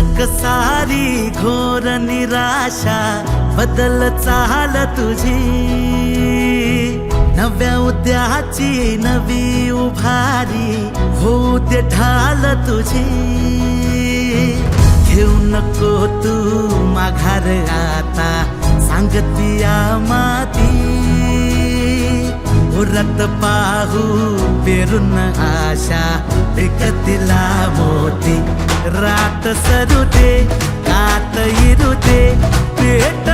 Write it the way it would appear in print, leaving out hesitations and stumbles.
अटक सारी घोर निराशा बदल चाल तुझी, नव्या उद्याची नवी उभारी होऊ दे ढाल तुझी। घेऊ नको तू माघार आता सांगतिया माती, उरत पाहू पेरून आशा पिकतिला मोती। रात सरू दे कात इरू दे पेट